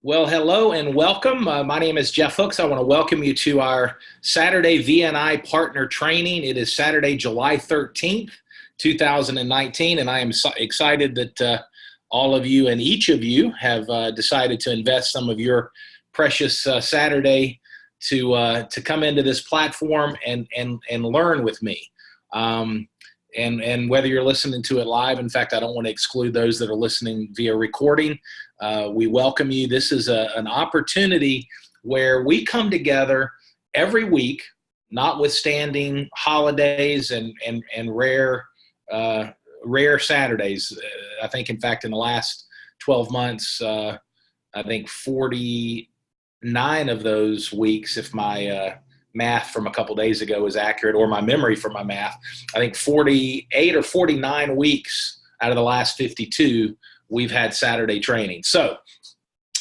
Well, hello and welcome. My name is Jeff Hooks. I want to welcome you to our Saturday VNI partner training. It is Saturday, July 13th, 2019, and I am so excited that all of you and each of you have decided to invest some of your precious Saturday to come into this platform and learn with me. And whether you're listening to it live, in fact, I don't want to exclude those that are listening via recording. We welcome you. This is an opportunity where we come together every week, notwithstanding holidays and rare Saturdays. I think, in fact, in the last 12 months, I think 49 of those weeks, if my math from a couple days ago is accurate, or my memory for my math, I think 48 or 49 weeks out of the last 52, we've had Saturday training. So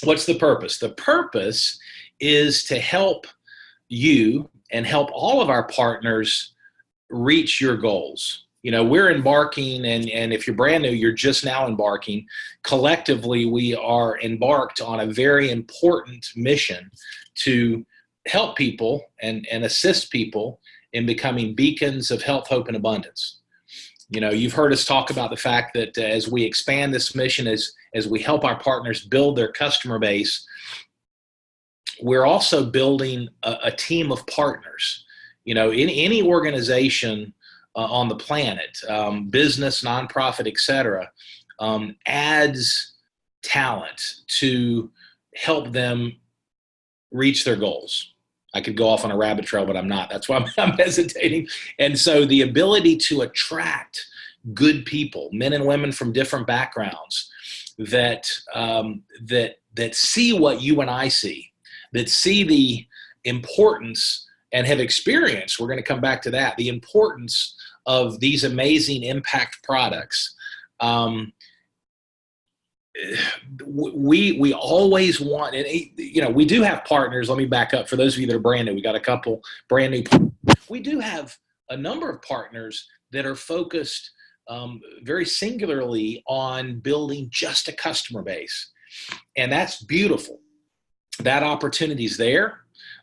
what's the purpose? The purpose is to help you and help all of our partners reach your goals. You know, we're embarking, and if you're brand new, you're just now embarking. Collectively, we are embarked on a very important mission to help people and assist people in becoming beacons of health, hope, and abundance. You know, you've heard us talk about the fact that as we expand this mission, as we help our partners build their customer base, we're also building a team of partners. You know, in any organization on the planet, business, nonprofit, et cetera, adds talent to help them reach their goals. I could go off on a rabbit trail, but I'm not. That's why I'm hesitating. And so the ability to attract good people, men and women from different backgrounds, that see what you and I see, that see the importance and have experienced, we're going to come back to that, the importance of these amazing impact products. We always want, and you know, we do have partners. Let me back up for those of you that are brand new. We got a couple brand new. We do have a number of partners that are focused very singularly on building just a customer base, and that's beautiful. That opportunity is there.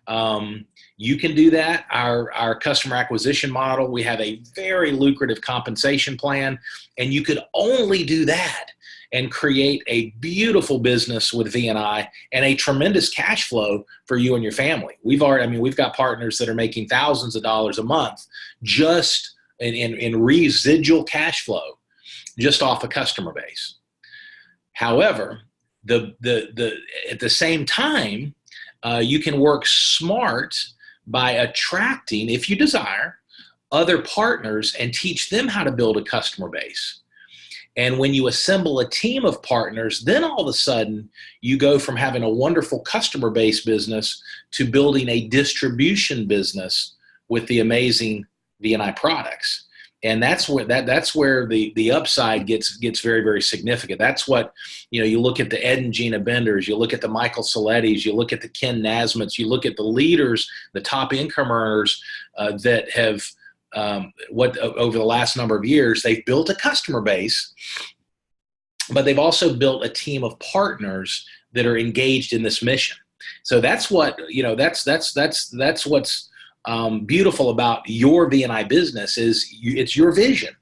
You can do that. Our customer acquisition model, we have a very lucrative compensation plan, and you could only do that and create a beautiful business with VNI and a tremendous cash flow for you and your family. We've got partners that are making thousands of dollars a month just in residual cash flow, just off a customer base. However, at the same time, you can work smart by attracting, if you desire, other partners and teach them how to build a customer base. And when you assemble a team of partners, then all of a sudden you go from having a wonderful customer base business to building a distribution business with the amazing VNI products. And that's where the upside gets very, very significant. That's what, you know, you look at the Ed and Gina Benders, you look at the Michael Salettis, you look at the Ken Nasmiths, you look at the leaders, the top income earners that have over the last number of years, they've built a customer base, but they've also built a team of partners that are engaged in this mission. So that's what, you know, that's what's beautiful about your VNI business is it's your vision.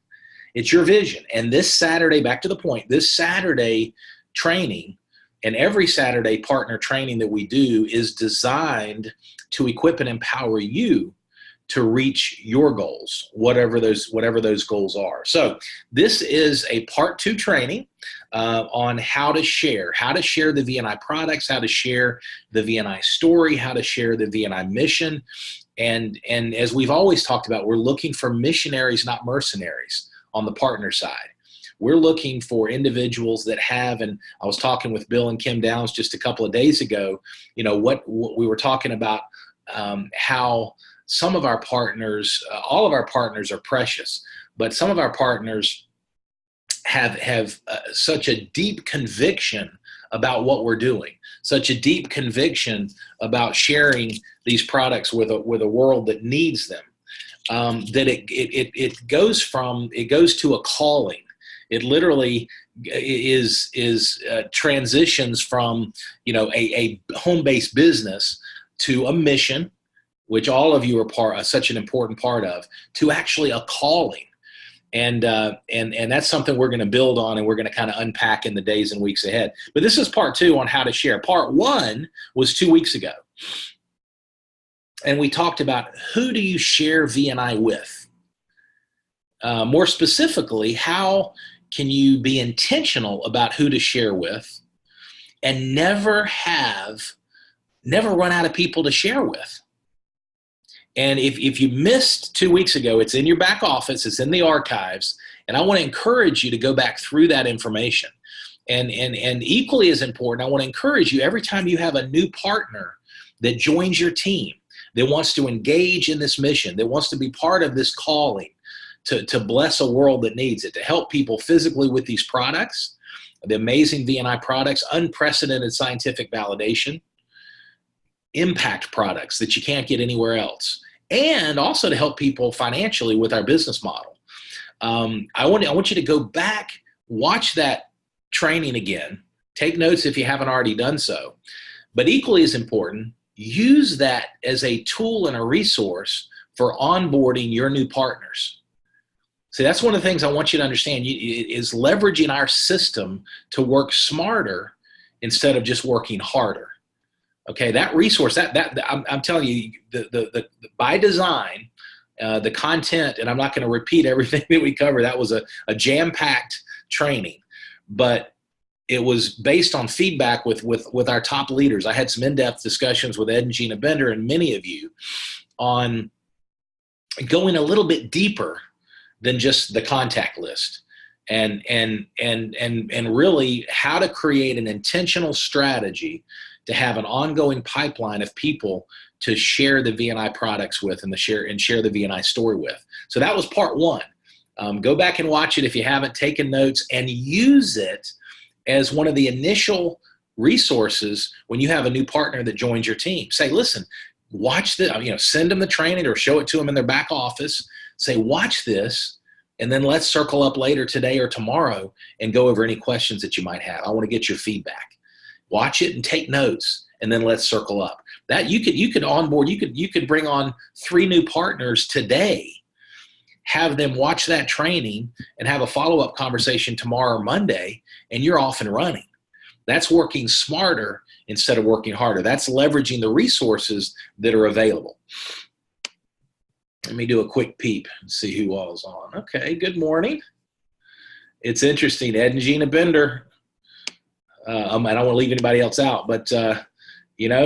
It's your vision. And this Saturday, back to the point, this Saturday training and every Saturday partner training that we do is designed to equip and empower you to reach your goals, whatever those goals are. So this is a part 2 training on how to share the VNI products, how to share the VNI story, how to share the VNI mission. And as we've always talked about, we're looking for missionaries, not mercenaries on the partner side. We're looking for individuals that have, and I was talking with Bill and Kim Downs just a couple of days ago, you know, what we were talking about, how some of our partners, all of our partners are precious, but some of our partners have such a deep conviction about what we're doing, such a deep conviction about sharing these products with a world that needs them, that it goes to a calling. It literally is transitions from, you know, a home-based business to a mission, which all of you are such an important part of, to actually a calling. And that's something we're going to build on, and we're going to kind of unpack in the days and weeks ahead. But this is part 2 on how to share. Part 1 was 2 weeks ago. And we talked about, who do you share VNI with? More specifically, how can you be intentional about who to share with and never run out of people to share with? And if you missed 2 weeks ago, it's in your back office, it's in the archives, and I want to encourage you to go back through that information. And equally as important, I want to encourage you, every time you have a new partner that joins your team, that wants to engage in this mission, that wants to be part of this calling, to bless a world that needs it, to help people physically with these products, the amazing VNI products, unprecedented scientific validation, impact products that you can't get anywhere else, and also to help people financially with our business model. I want you to go back, watch that training again, take notes if you haven't already done so, but equally as important, use that as a tool and a resource for onboarding your new partners. See, that's one of the things I want you to understand, is leveraging our system to work smarter instead of just working harder. Okay, that resource, I'm telling you, by design, the content, and I'm not going to repeat everything that we cover. That was a jam-packed training, but it was based on feedback with our top leaders. I had some in-depth discussions with Ed and Gina Bender and many of you on going a little bit deeper than just the contact list, and really how to create an intentional strategy to have an ongoing pipeline of people to share the VNI products with, and share the VNI story with. So that was part 1. Go back and watch it if you haven't taken notes, and use it as one of the initial resources when you have a new partner that joins your team. Say, listen, watch this, send them the training or show it to them in their back office. Say, watch this, and then let's circle up later today or tomorrow and go over any questions that you might have. I want to get your feedback. Watch it and take notes, and then let's circle up. That you could onboard, you could bring on 3 new partners today, have them watch that training, and have a follow-up conversation tomorrow or Monday, and you're off and running. That's working smarter instead of working harder. That's leveraging the resources that are available. Let me do a quick peep and see who all's on. Okay, good morning. It's interesting, Ed and Gina Bender. I don't want to leave anybody else out, but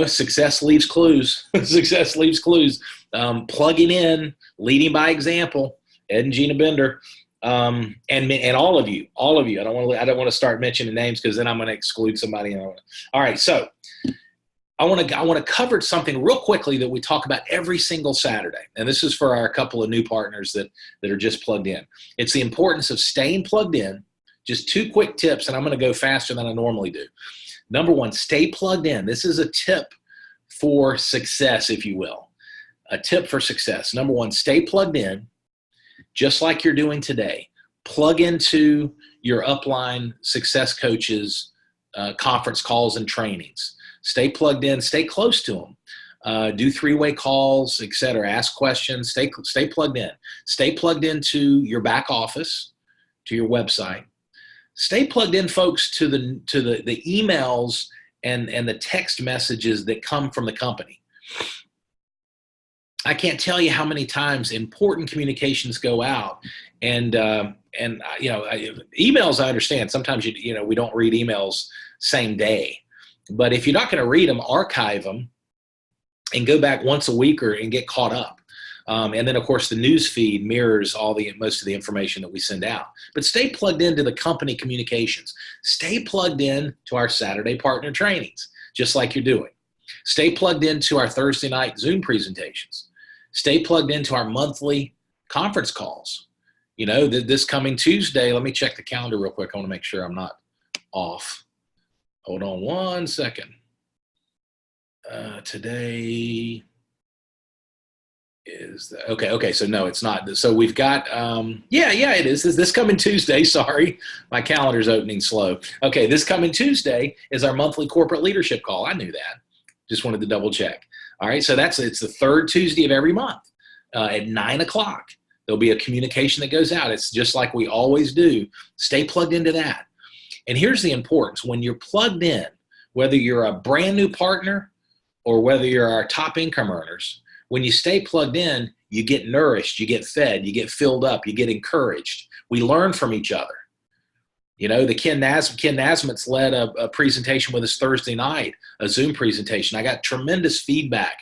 success leaves clues. Success leaves clues. Plugging in, leading by example. Ed and Gina Bender, and all of you. I don't want to start mentioning names, because then I'm going to exclude somebody. All right, so I want to cover something real quickly that we talk about every single Saturday, and this is for our couple of new partners that are just plugged in. It's the importance of staying plugged in. Just 2 quick tips, and I'm going to go faster than I normally do. Number 1, stay plugged in. This is a tip for success, if you will. A tip for success. Number 1, stay plugged in, just like you're doing today. Plug into your upline success coaches, conference calls and trainings. Stay plugged in. Stay close to them. Do 3-way calls, etc. Ask questions. Stay plugged in. Stay plugged into your back office, to your website. Stay plugged in, folks, to the emails and the text messages that come from the company. I can't tell you how many times important communications go out, and emails, I understand. Sometimes we don't read emails same day, but if you're not going to read them, archive them and go back once a week and get caught up. And then, of course, the news feed mirrors most of the information that we send out. But stay plugged into the company communications. Stay plugged in to our Saturday partner trainings, just like you're doing. Stay plugged into our Thursday night Zoom presentations. Stay plugged into our monthly conference calls. This coming Tuesday, let me check the calendar real quick. I want to make sure I'm not off. Hold on one second. Today... Is that okay? Okay, so no, it's not. So we've got yeah, it is. Is this coming Tuesday? Sorry, my calendar's opening slow. Okay, this coming Tuesday is our monthly corporate leadership call. I knew that. Just wanted to double check. All right, so it's the third Tuesday of every month at 9 o'clock. There'll be a communication that goes out. It's just like we always do. Stay plugged into that. And here's the importance: when you're plugged in, whether you're a brand new partner or whether you're our top income earners. When you stay plugged in, you get nourished, you get fed, you get filled up, you get encouraged. We learn from each other. You know, Ken Nasmit's led a presentation with us Thursday night, a Zoom presentation. I got tremendous feedback.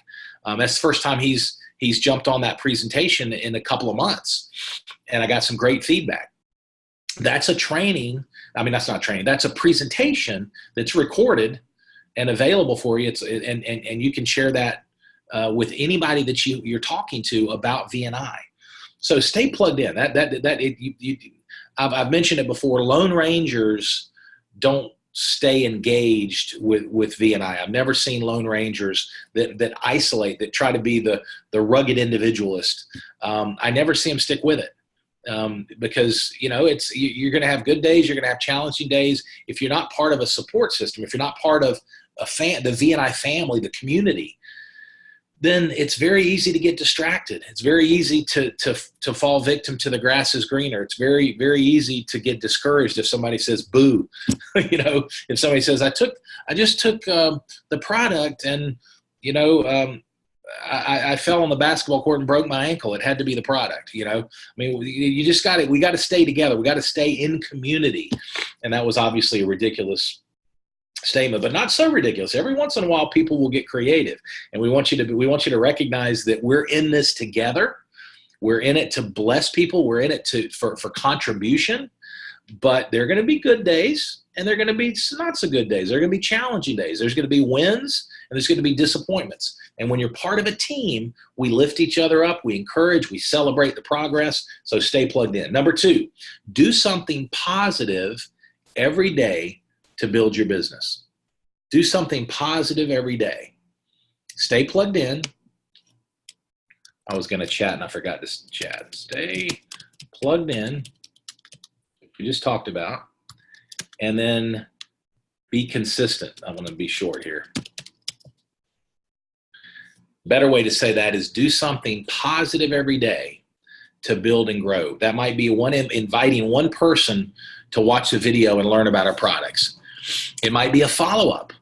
That's the first time he's jumped on that presentation in a couple of months, and I got some great feedback. That's a training. I mean, that's not training. That's a presentation that's recorded and available for you. And you can share that with anybody that you're talking to about VNI. So stay plugged in. I've mentioned it before. Lone Rangers don't stay engaged with VNI. I've never seen Lone Rangers that isolate, that try to be the rugged individualist. I never see them stick with it. Because you're going to have good days, you're going to have challenging days. If you're not part of a support system, if you're not part of the VNI family, the community, then it's very easy to get distracted. It's very easy to fall victim to the grass is greener. It's very, very easy to get discouraged if somebody says boo. If somebody says I just took the product and I fell on the basketball court and broke my ankle. It had to be the product. I mean, you just got it. We got to stay together. We got to stay in community. And that was obviously a ridiculous statement, but not so ridiculous. Every once in a while, people will get creative, and we want you to recognize that we're in this together. We're in it to bless people. We're in it for contribution. But there are going to be good days, and there are going to be not so good days. There are going to be challenging days. There's going to be wins, and there's going to be disappointments. And when you're part of a team, we lift each other up, we encourage, we celebrate the progress. So stay plugged in. Number 2, do something positive every day to build your business. Do something positive every day. Stay plugged in. I was going to chat and I forgot to chat. Stay plugged in. We just talked about. And then be consistent. I'm going to be short here. Better way to say that is do something positive every day to build and grow. That might be inviting one person to watch a video and learn about our products. It might be a follow-up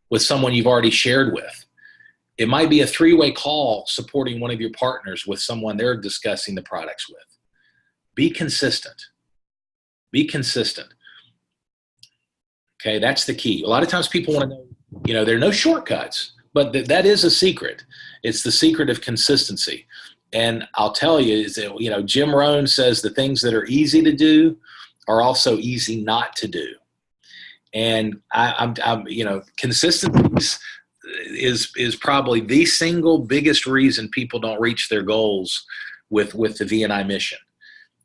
with someone you've already shared with. It might be a 3-way call supporting one of your partners with someone they're discussing the products with. Be consistent. Be consistent. Okay, that's the key. A lot of times people want to know, there are no shortcuts, but that is a secret. It's the secret of consistency. And I'll tell you, is that, Jim Rohn says the things that are easy to do are also easy not to do. And I'm consistency is probably the single biggest reason people don't reach their goals with the VNI mission.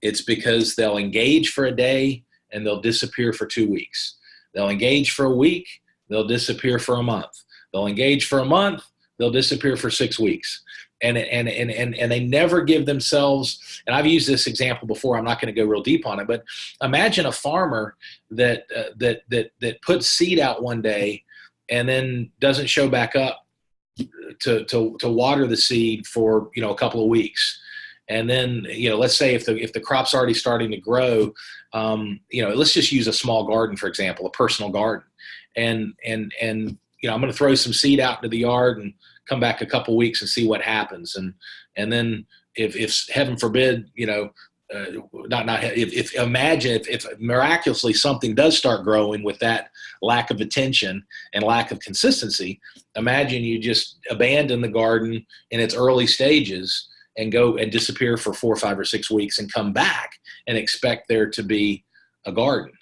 It's because they'll engage for a day and they'll disappear for 2 weeks. They'll engage for a week, they'll disappear for a month. They'll engage for a month, they'll disappear for 6 weeks. And they never give themselves, and I've used this example before, I'm not going to go real deep on it, but imagine a farmer that puts seed out one day and then doesn't show back up to water the seed for a couple of weeks. And then let's say if the crop's already starting to grow, let's just use a small garden, for example, a personal garden, and I'm going to throw some seed out into the yard and come back a couple weeks and see what happens. And then if heaven forbid, imagine if miraculously something does start growing with that lack of attention and lack of consistency, imagine you just abandon the garden in its early stages and go and disappear for 4, 5, or 6 weeks and come back and expect there to be a garden.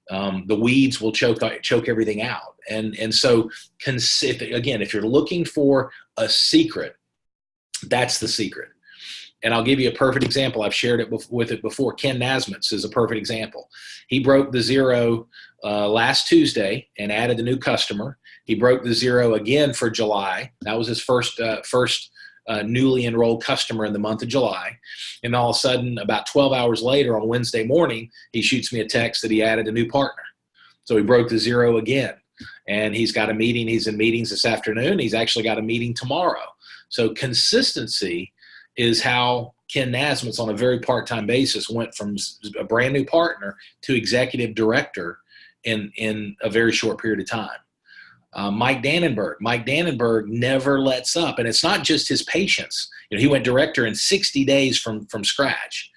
The weeds will choke everything out. And so, if you're looking for a secret, that's the secret. And I'll give you a perfect example. I've shared it with it before. Ken Nasmit's is a perfect example. He broke the zero last Tuesday and added a new customer. He broke the zero again for July. That was his first newly enrolled customer in the month of July. And all of a sudden, about 12 hours later on Wednesday morning, he shoots me a text that he added a new partner. So he broke the zero again. And he's got a meeting. He's in meetings this afternoon. He's actually got a meeting tomorrow. So consistency is how Ken Nasmitz, on a very part-time basis, went from a brand new partner to executive director in a very short period of time. Mike Dannenberg never lets up. And it's not just his patients. He went director in 60 days from scratch.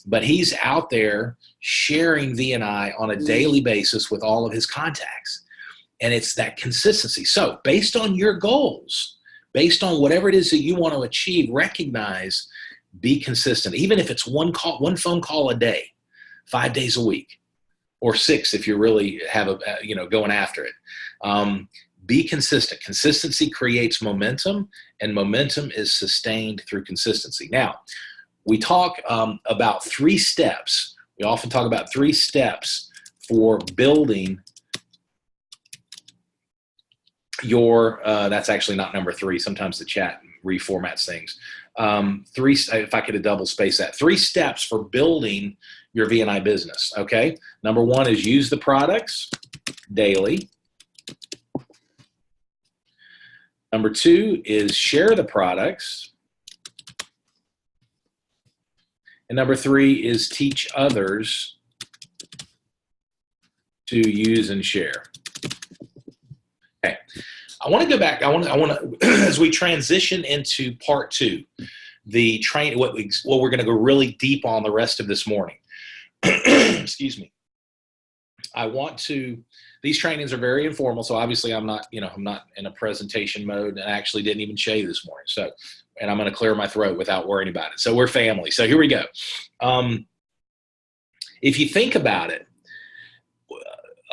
But he's out there sharing V&I on a daily basis with all of his contacts. And it's that consistency. So based on your goals, based on whatever it is that you want to achieve, recognize, be consistent. Even if it's one phone call a day, 5 days a week, or 6 if you really have going after it. Be consistent. Consistency creates momentum, and momentum is sustained through consistency. Now, we talk about 3 steps. We often talk about 3 steps for building your, that's actually not number 3. Sometimes the chat reformats things. 3, if I could have double spaced that, 3 steps for building your V&I business. Okay. Number 1 is use the products daily. Number 2 is share the products. And number 3 is teach others to use and share. Okay. I want to go back. I want to, as we transition into part 2, the train, what we're going to go really deep on the rest of this morning. Excuse me. I want to, these trainings are very informal. So obviously I'm not in a presentation mode, and I actually didn't even shave this morning. So, and I'm going to clear my throat without worrying about it. So we're family. So here we go. If you think about it,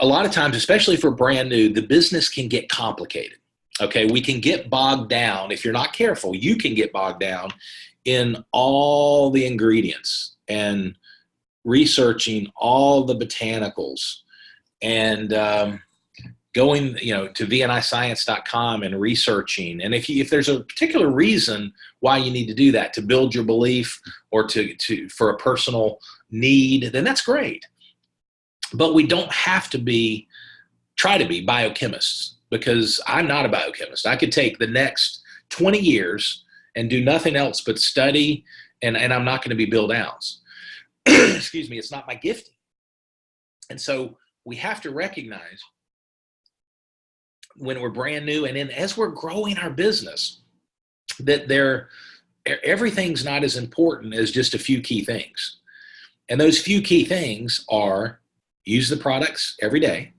a lot of times, especially for brand new, the business can get complicated. Okay. We can get bogged down. If you're not careful, you can get bogged down in all the ingredients and researching all the botanicals and going to vniscience.com and researching. And if there's a particular reason why you need to do that, to build your belief or for a personal need, then that's great. But we don't have to try to be biochemists, because I'm not a biochemist. I could take the next 20 years and do nothing else but study, and I'm not going to be Bill Downs. Excuse me, it's not my gifting. And so we have to recognize when we're brand new, and then as we're growing our business, that everything's not as important as just a few key things. And those few key things are: use the products every day,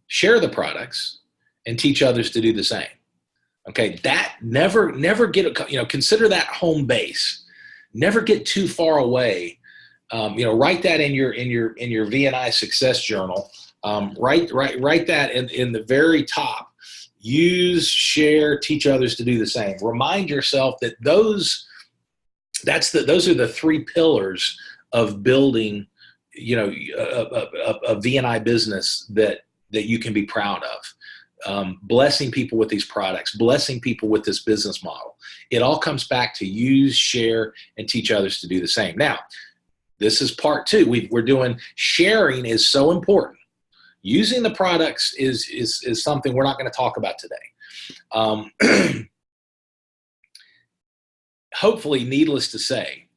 share the products, and teach others to do the same. Okay, that never get, consider that home base. Never get too far away. Write that in your V&I success journal. Write that in the very top. Use, share, teach others to do the same. Remind yourself that those are the 3 pillars of building, a V&I business that you can be proud of. Blessing people with these products, blessing people with this business model. It all comes back to use, share, and teach others to do the same. Now, this is part 2. We're doing sharing is so important. Using the products is something we're not going to talk about today. Hopefully, needless to say,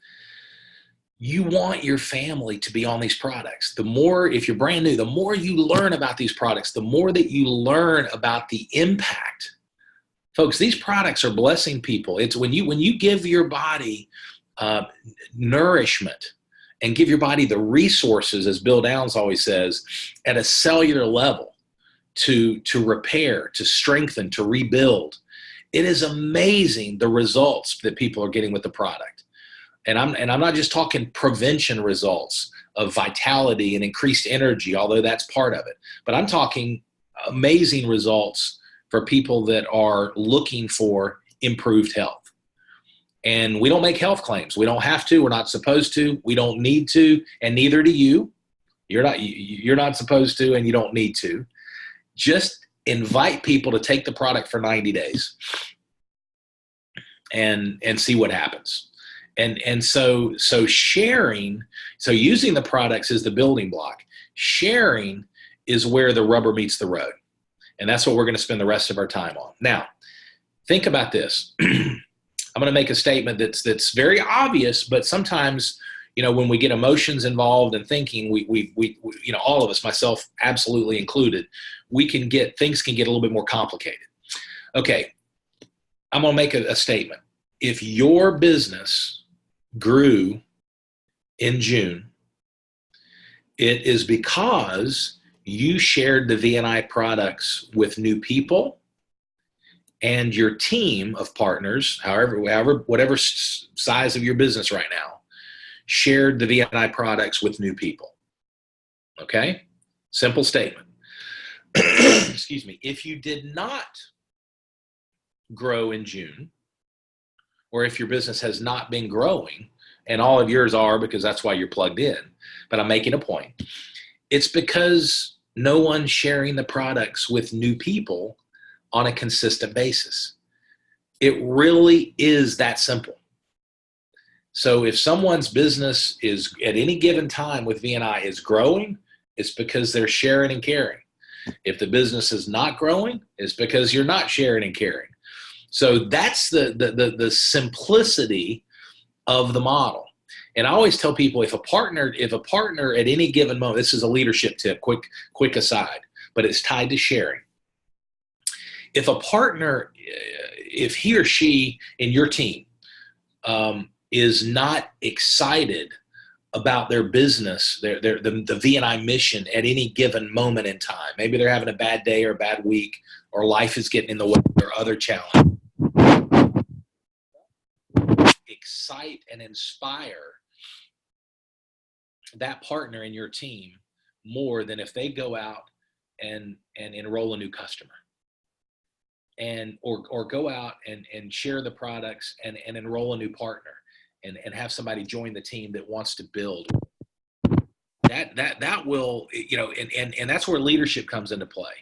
you want your family to be on these products. The more, if you're brand new, the more you learn about these products, the more that you learn about the impact. Folks, these products are blessing people. It's when you give your body nourishment and give your body the resources, as Bill Downs always says, at a cellular level to repair, to strengthen, to rebuild. It is amazing the results that people are getting with the product. And I'm not just talking prevention results of vitality and increased energy, although that's part of it. But I'm talking amazing results for people that are looking for improved health. And we don't make health claims. We don't have to. We're not supposed to. We don't need to, and neither do you. You're not supposed to, and you don't need to. Just invite people to take the product for 90 days. and see what happens. And so sharing, so using the products is the building block. Sharing is where the rubber meets the road. And that's what we're going to spend the rest of our time on. Now, think about this. I'm going to make a statement that's very obvious, but sometimes, when we get emotions involved in thinking, we all of us, myself absolutely included, things can get a little bit more complicated. Okay, I'm going to make a statement. If your business grew in June, it is because you shared the V&I products with new people, and your team of partners, whatever size of your business right now, shared the V&I products with new people. Okay? Simple statement. Excuse me. If you did not grow in June, or if your business has not been growing, and all of yours are because that's why you're plugged in, but I'm making a point. It's because no one's sharing the products with new people on a consistent basis. It really is that simple. So if someone's business is at any given time with V&I is growing, it's because they're sharing and caring. If the business is not growing, it's because you're not sharing and caring. So that's the simplicity of the model. And I always tell people, if a partner at any given moment, this is a leadership tip, quick aside, but it's tied to sharing. If a partner, if he or she in your team is not excited about their business, the V&I mission at any given moment in time, maybe they're having a bad day or a bad week, or life is getting in the way, or other challenge, excite and inspire that partner in your team more than if they go out and enroll a new customer, and or go out and share the products and enroll a new partner, and have somebody join the team that wants to build. That will, and that's where leadership comes into play.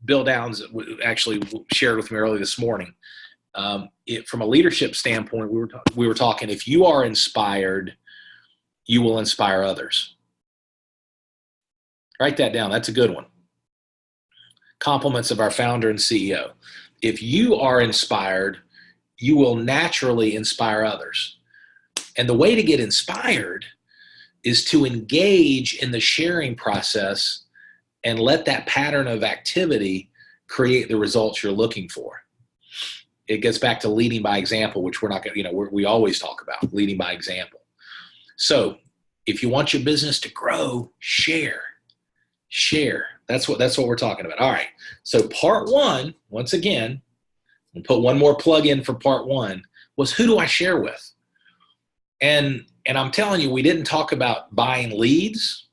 Bill Downs actually shared with me early this morning. From a leadership standpoint, we were talking. If you are inspired, you will inspire others. Write that down. That's a good one. Compliments of our founder and CEO. If you are inspired, you will naturally inspire others. And the way to get inspired is to engage in the sharing process and let that pattern of activity create the results you're looking for. It gets back to leading by example, which we're not going to, we always talk about leading by example. So if you want your business to grow, share. That's what we're talking about. All right. So part one, once again, we'll put one more plug in for part one, was who do I share with? And I'm telling you, we didn't talk about buying leads.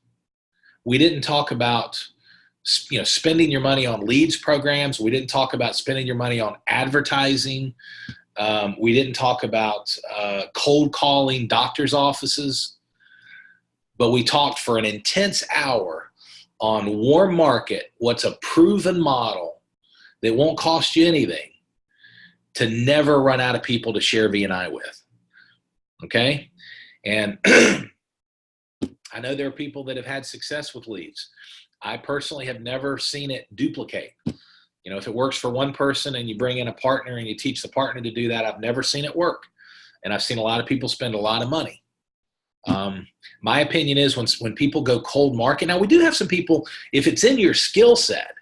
We didn't talk about spending your money on leads programs. We didn't talk about spending your money on advertising. We didn't talk about cold calling doctors' offices. But we talked for an intense hour on warm market, what's a proven model that won't cost you anything to never run out of people to share V&I with. Okay? And I know there are people that have had success with leads. I personally have never seen it duplicate. If it works for one person and you bring in a partner and you teach the partner to do that, I've never seen it work. And I've seen a lot of people spend a lot of money. My opinion is when people go cold market, now we do have some people, if it's in your skill set,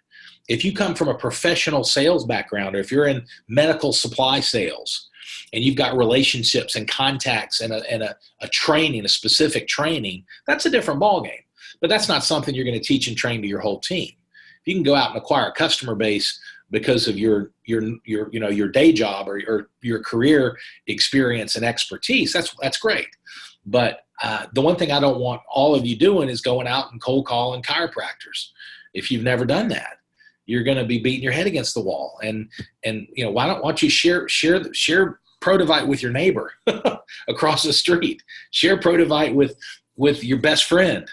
if you come from a professional sales background, or if you're in medical supply sales and you've got relationships and contacts and a training, a specific training, that's a different ballgame. But that's not something you're going to teach and train to your whole team. If you can go out and acquire a customer base because of your day job or your career experience and expertise, that's great. But the one thing I don't want all of you doing is going out and cold calling chiropractors. If you've never done that, you're going to be beating your head against the wall. And why don't you share Protivite with your neighbor across the street? Share Protivite with your best friend.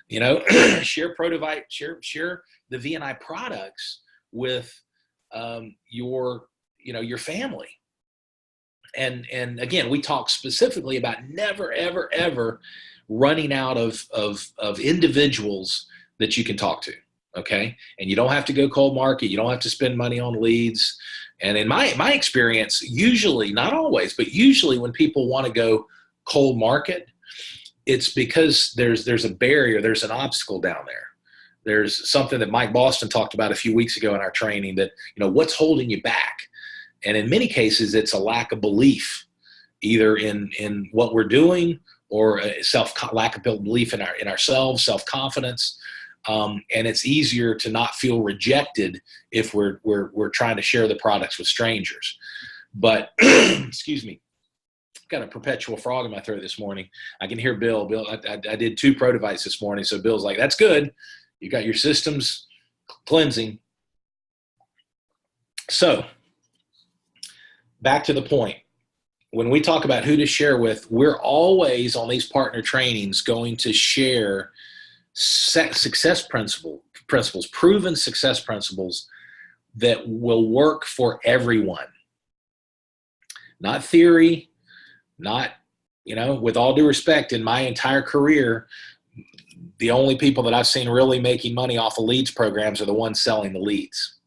Share Protivite. Share the VNI products with your family. And again, we talk specifically about never, ever, ever running out of individuals that you can talk to. Okay. And you don't have to go cold market. You don't have to spend money on leads. And in my experience, usually, not always, but usually when people want to go cold market, it's because there's a barrier, there's an obstacle down there. There's something that Mike Boston talked about a few weeks ago in our training that, what's holding you back? And in many cases, it's a lack of belief, either in what we're doing or lack of belief in ourselves, self-confidence. And it's easier to not feel rejected if we're trying to share the products with strangers. But excuse me, I've got a perpetual frog in my throat this morning. I can hear Bill. Bill, I did 2 Protovites this morning, so Bill's like, "That's good. You got your systems cleansing." So back to the point. When we talk about who to share with, we're always on these partner trainings going to share success principles, proven success principles that will work for everyone. Not theory, not, with all due respect, in my entire career, the only people that I've seen really making money off of leads programs are the ones selling the leads.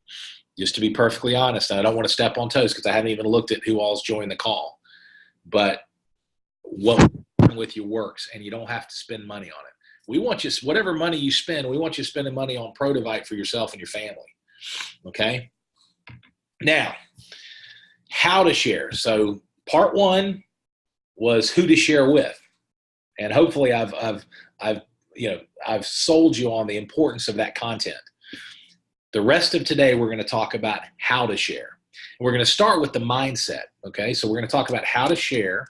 Just to be perfectly honest, and I don't want to step on toes because I haven't even looked at who all's joined the call. But what we're doing with you works, and you don't have to spend money on it. We want you, whatever money you spend, we want you spending money on Protovite for yourself and your family. Okay? Now, how to share. So part 1 was who to share with. And hopefully I've sold you on the importance of that content. The rest of today, we're going to talk about how to share. We're going to start with the mindset. Okay? So we're going to talk about how to share.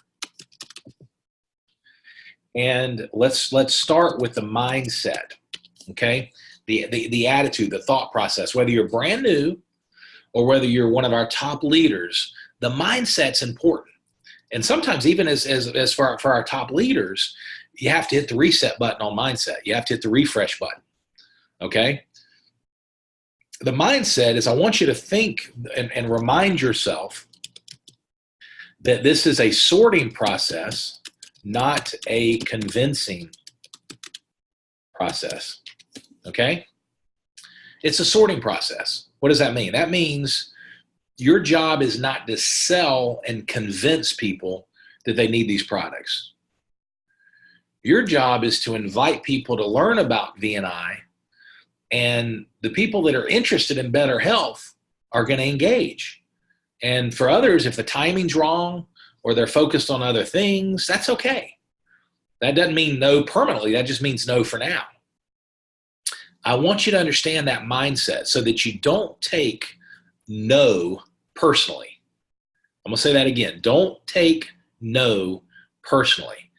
And let's start with the mindset. Okay? The attitude, the thought process, whether you're brand new or whether you're one of our top leaders, the mindset's important. And sometimes even as for our top leaders, you have to hit the reset button on mindset. You have to hit the refresh button. Okay? The mindset is, I want you to think and remind yourself that this is a sorting process, not a convincing process. Okay? It's a sorting process. What does that mean? That means your job is not to sell and convince people that they need these products. Your job is to invite people to learn about VNI, and the people that are interested in better health are going to engage. And for others, if the timing's wrong or they're focused on other things, that's okay. That doesn't mean no permanently. That just means no for now. I want you to understand that mindset so that you don't take no personally. I'm going to say that again. Don't take no personally.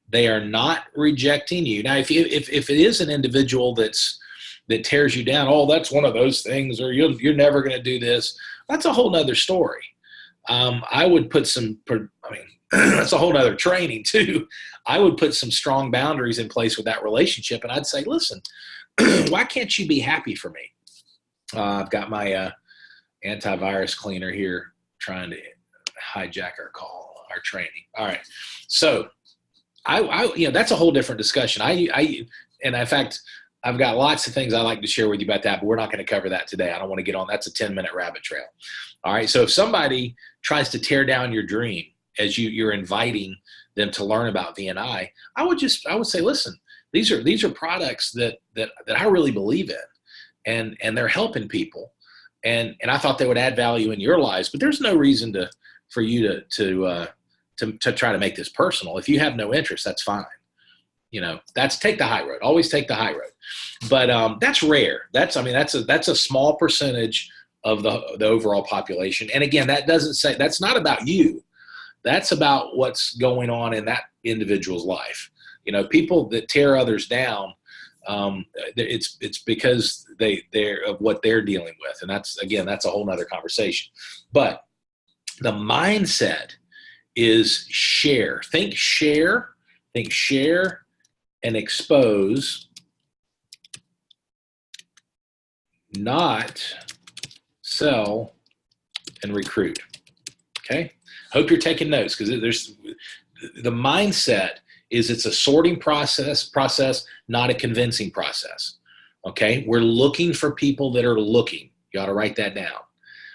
They are not rejecting you. Now, if it is an individual that tears you down, oh, that's one of those things, or you're never going to do this, that's a whole nother story. I would put that's a whole nother training too. I would put some strong boundaries in place with that relationship, and I'd say, listen, why can't you be happy for me? I've got my antivirus cleaner here trying to hijack our training. All right. So that's a whole different discussion. And in fact, I've got lots of things I'd like to share with you about that, but we're not going to cover that today. I don't want to get on. That's a 10-minute rabbit trail. All right. So if somebody tries to tear down your dream as you're inviting them to learn about VNI, I would say, listen, these are products that I really believe in, and they're helping people. And I thought they would add value in your lives, but there's no reason for you to try to make this personal. If you have no interest, that's fine. Take the high road. Always take the high road. But that's rare. That's a small percentage of the overall population. And again, that doesn't say, that's not about you. That's about what's going on in that individual's life. People that tear others down, it's because they're of what they're dealing with. And that's a whole nother conversation. But the mindset is share. Think share and expose, not sell and recruit. Okay. Hope you're taking notes, because there's the mindset is it's a sorting process, not a convincing process. Okay. We're looking for people that are looking. You ought to write that down.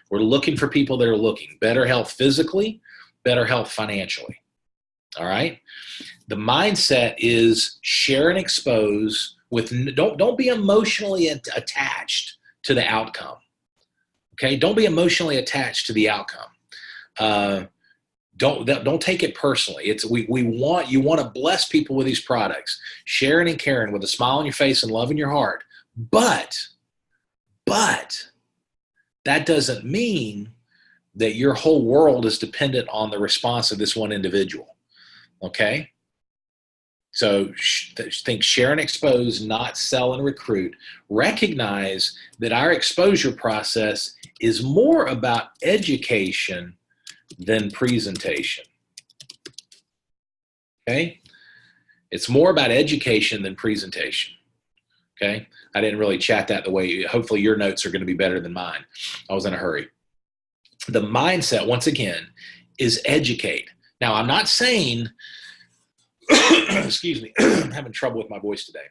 We're looking for people that are looking. Better health physically, better health financially. All right. The mindset is share and expose with, don't be emotionally attached to the outcome. Okay. Don't be emotionally attached to the outcome. Don't take it personally. You want to bless people with these products, sharing and caring with a smile on your face and love in your heart. But that doesn't mean that your whole world is dependent on the response of this one individual. Okay. So think share and expose, not sell and recruit. Recognize that our exposure process is more about education than presentation. Okay? It's more about education than presentation. Okay? I didn't really chat that the way, hopefully your notes are going to be better than mine. I was in a hurry. The mindset, once again, is educate. Now, I'm not saying, excuse me, I'm having trouble with my voice today.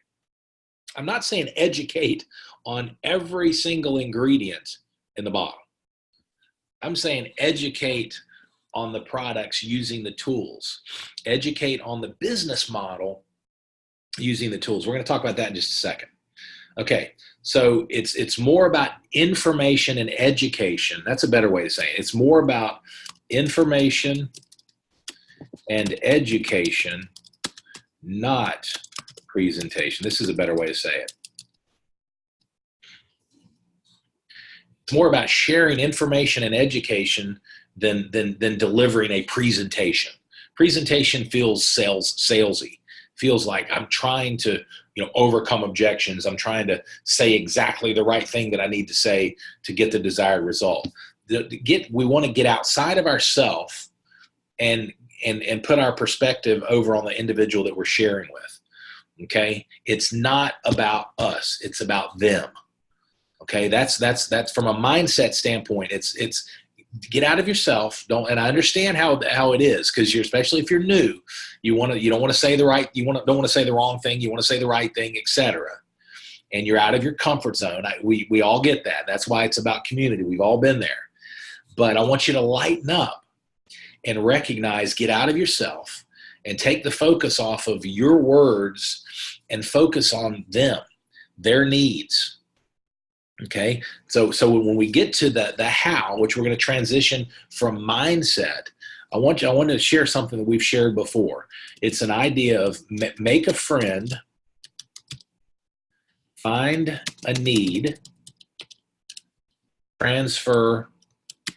I'm not saying educate on every single ingredient in the bottle. I'm saying educate on the products using the tools. Educate on the business model using the tools. We're going to talk about that in just a second. Okay, so it's more about information and education. That's a better way to say it. It's more about information and education, not presentation. This is a better way to say it. It's more about sharing information and education than delivering a presentation. Presentation feels salesy. Feels like I'm trying to, overcome objections. I'm trying to say exactly the right thing that I need to say to get the desired result. We want to get outside of ourselves and put our perspective over on the individual that we're sharing with. Okay, it's not about us; it's about them. Okay, that's from a mindset standpoint. It's get out of yourself. And I understand how it is, because especially if you're new, you don't want to say the right, don't want to say the wrong thing. You want to say the right thing, etc. And you're out of your comfort zone. We all get that. That's why it's about community. We've all been there. But I want you to lighten up and recognize, get out of yourself and take the focus off of your words and focus on them, their needs. Okay, so when we get to the how, which we're going to transition from mindset, I want to share something that we've shared before. It's an idea of make a friend, find a need, transfer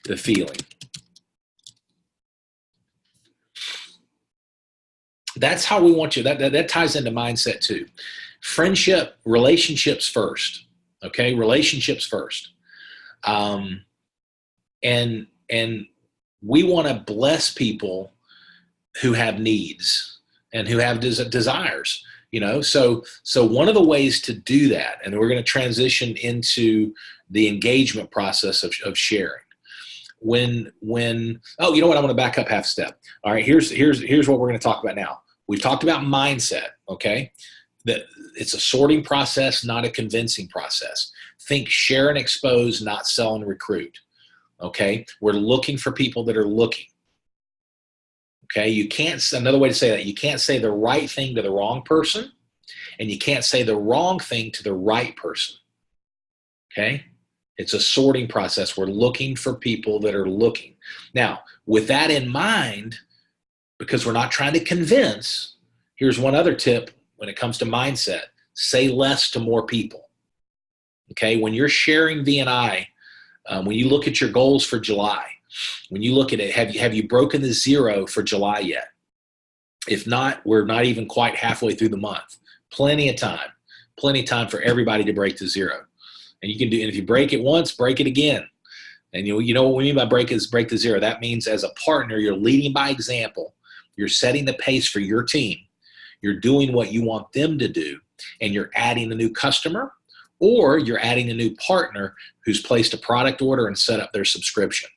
the feeling. That's how we want you. That ties into mindset too. Friendship, relationships first. Okay, relationships first. And we want to bless people who have needs and who have desires. So one of the ways to do that, and we're going to transition into the engagement process of sharing. You know what? I want to back up half a step. All right, here's what we're going to talk about now. We've talked about mindset. Okay. That it's a sorting process, not a convincing process. Think share and expose, not sell and recruit. Okay, we're looking for people that are looking. Okay, another way to say that, you can't say the right thing to the wrong person, and you can't say the wrong thing to the right person. Okay, it's a sorting process. We're looking for people that are looking. Now, with that in mind, because we're not trying to convince, here's one other tip. When it comes to mindset, say less to more people. Okay, when you're sharing V&I, when you look at your goals for July, when you look at it, have you broken the zero for July yet? If not, we're not even quite halfway through the month. Plenty of time for everybody to break the zero. And you can do, and if you break it once, break it again. And you know what we mean by break the zero. That means as a partner, you're leading by example. You're setting the pace for your team. You're doing what you want them to do, and you're adding a new customer, or you're adding a new partner who's placed a product order and set up their subscription.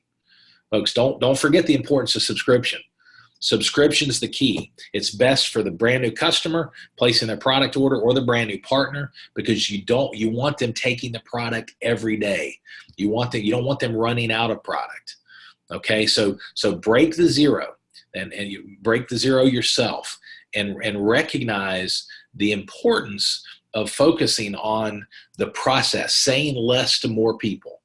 Folks, don't forget the importance of subscription. Subscription is the key. It's best for the brand new customer placing their product order or the brand new partner, because you want them taking the product every day. You don't want them running out of product. Okay, so break the zero, and you break the zero yourself, and recognize the importance of focusing on the process, saying less to more people.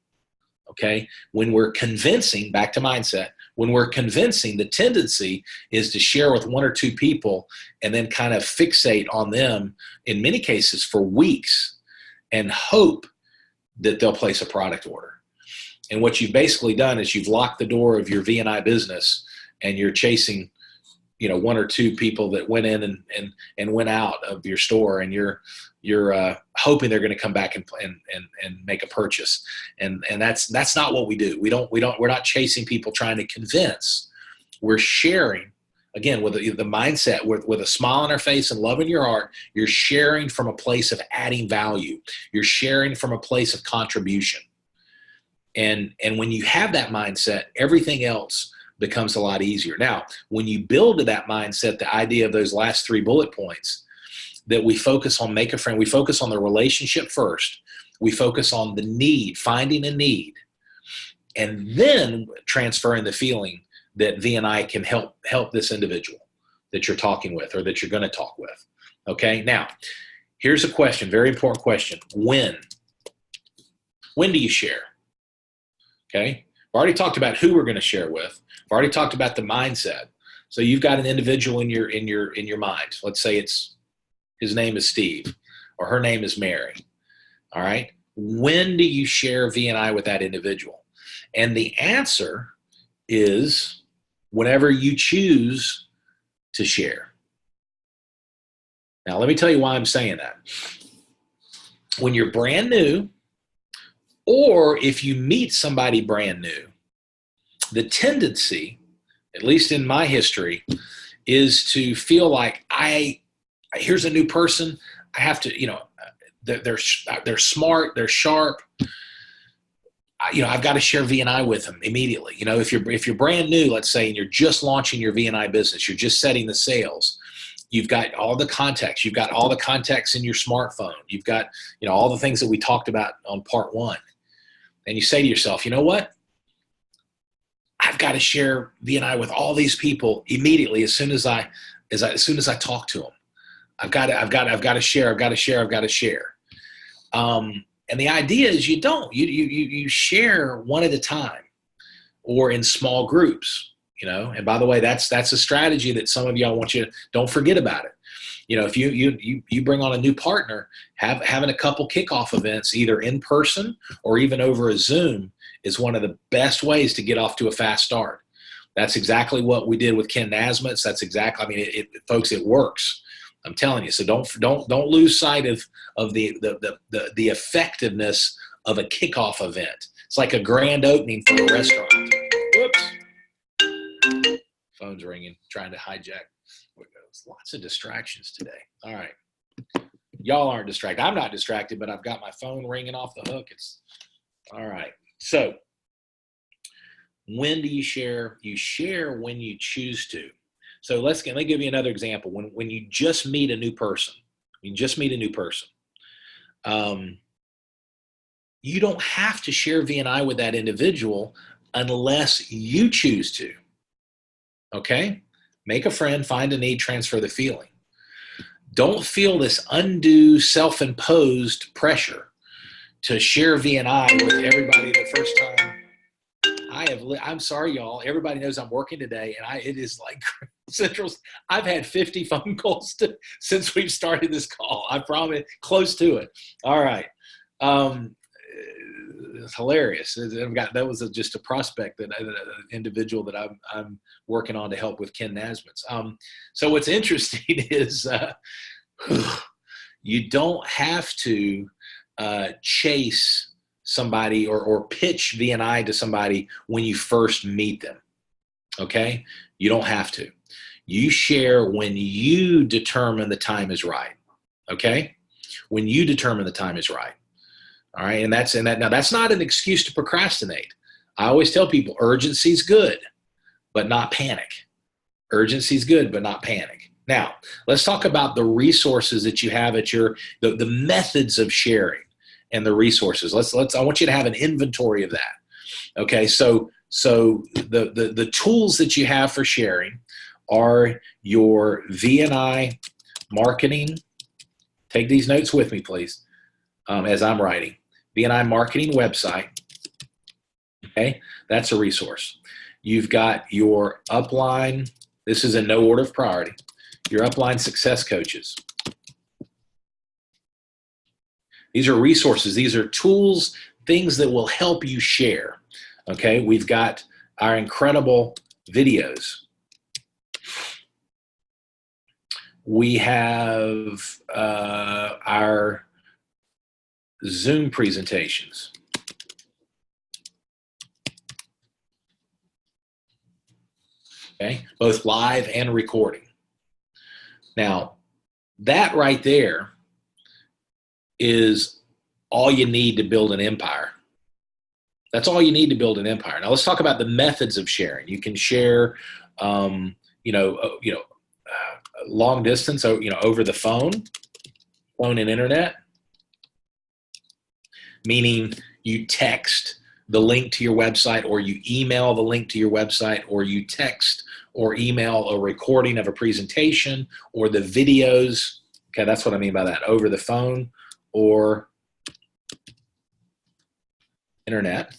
Okay, when we're convincing, back to mindset, when we're convincing, the tendency is to share with one or two people and then kind of fixate on them, in many cases for weeks, and hope that they'll place a product order. And what you've basically done is you've locked the door of your V&I business, and you're chasing, one or two people that went in and went out of your store, and you're hoping they're going to come back and make a purchase. And that's not what we do. We're not chasing people trying to convince. We're sharing, again, with the mindset, with a smile on our face and love in your heart. You're sharing from a place of adding value. You're sharing from a place of contribution. And when you have that mindset, everything else becomes a lot easier. Now, when you build to that mindset, the idea of those last 3 bullet points, that we focus on make a friend, we focus on the relationship first, we focus on the need, finding a need, and then transferring the feeling that V&I can help this individual that you're talking with or that you're going to talk with. Okay, now, here's a question, very important question. When do you share? Okay, I've already talked about who we're going to share with. I've already talked about the mindset. So you've got an individual in your mind. Let's say his name is Steve, or her name is Mary. All right. When do you share V&I with that individual? And the answer is whenever you choose to share. Now, let me tell you why I'm saying that. When you're brand new, or if you meet somebody brand new, the tendency, at least in my history, is to feel like here's a new person. I have to, they're smart, they're sharp. I've got to share V&I with them immediately. If you're brand new, let's say, and you're just launching your V&I business, you're just setting the sales. You've got all the contacts. You've got all the contacts in your smartphone. You've got, all the things that we talked about on part 1. And you say to yourself, you know what? I've got to share V&I with all these people immediately as soon as I talk to them. I've got to share. And the idea is you share one at a time or in small groups, and by the way, that's a strategy that some of y'all want you to, don't forget about it. If you bring on a new partner, having a couple kickoff events, either in person or even over a Zoom, is one of the best ways to get off to a fast start. That's exactly what we did with Ken Nasmith's. That's exactly, folks, it works. I'm telling you. So don't lose sight of the effectiveness of a kickoff event. It's like a grand opening for a restaurant. Whoops. Phone's ringing, trying to hijack. Lots of distractions today. All right. Y'all aren't distracted. I'm not distracted, but I've got my phone ringing off the hook. It's all right. So when do you share? You share when you choose to. So let me give you another example. When you just meet a new person, you don't have to share V&I with that individual unless you choose to. Okay? Make a friend, find a need, transfer the feeling. Don't feel this undue self-imposed pressure to share V&I with everybody the first time. I'm sorry, y'all. Everybody knows I'm working today, and it is like Central. I've had 50 phone calls since we've started this call. I promise, close to it. All right. It's hilarious. That was just a prospect, an individual that I'm working on to help with Ken Nasmith's. So what's interesting is you don't have to chase somebody or pitch V&I to somebody when you first meet them. Okay? You don't have to. You share when you determine the time is right. Okay? When you determine the time is right. All right, now that's not an excuse to procrastinate. I always tell people urgency is good, but not panic. Urgency is good, but not panic. Now, let's talk about the resources that you have at the methods of sharing and the resources. I want you to have an inventory of that. Okay, so the tools that you have for sharing are your V&I marketing. Take these notes with me, please, as I'm writing. V&I marketing website. Okay, that's a resource. You've got your upline. This is in no order of priority. Your upline success coaches. These are resources. These are tools, things that will help you share. Okay, we've got our incredible videos. We have our Zoom presentations. Okay, both live and recording. Now, that right there is all you need to build an empire. That's all you need to build an empire. Now, let's talk about the methods of sharing. You can share, long distance, over the phone and internet, meaning you text the link to your website, or you email the link to your website, or you text or email a recording of a presentation or the videos. Okay, that's what I mean by that. Over the phone or internet.